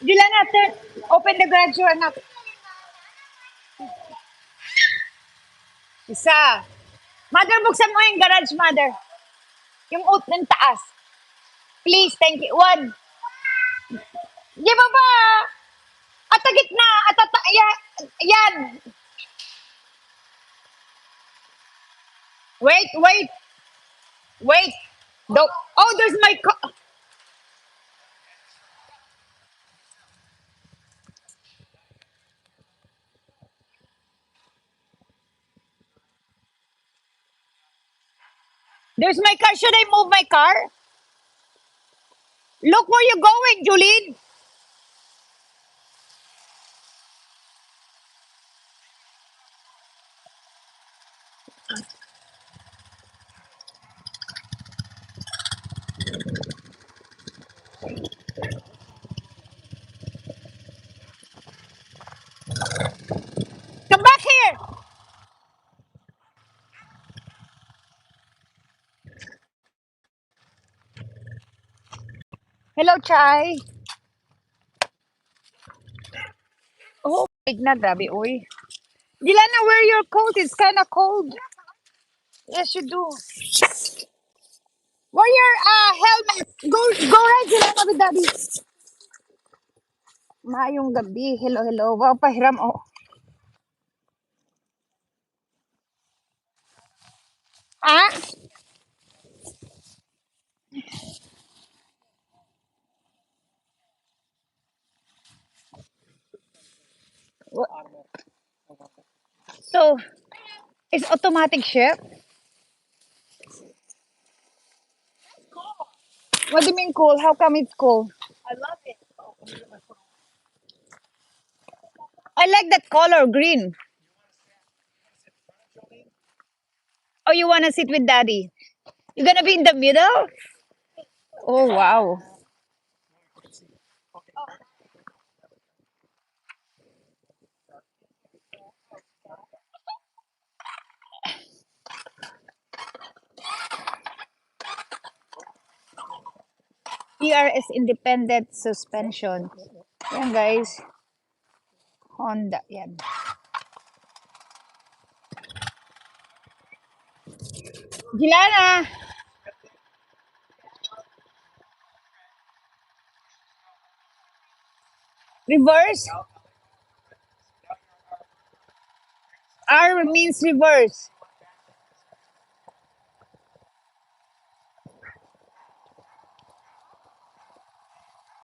Juliana, open the garage door, anak. Isa. Mother, buksan mo yung garage, mother. Yung out ng taas. Please, thank you. One. Di ba ba? At gitna. Yan. Wait, wait, wait. Oh, there's my There's my car. Should I move my car? Look where you're going, Julene. Come back here. Hello, Chai. Oh, big na, grabe, oy. Dilana, wear your coat. It's kind of cold. Yes, you do. Wear your helmet. Go right, Dilana, with daddy. Maayong gabi. Hello, hello. Wow, pahiram, oh. Ah? So, it's automatic shift? What do you mean cool? How come it's cool? I like that color, green. Oh, you want to sit with daddy? You're going to be in the middle? Oh, wow. PRS independent suspension. Yan, guys. Honda. Yan. Gilana! Reverse? R means reverse.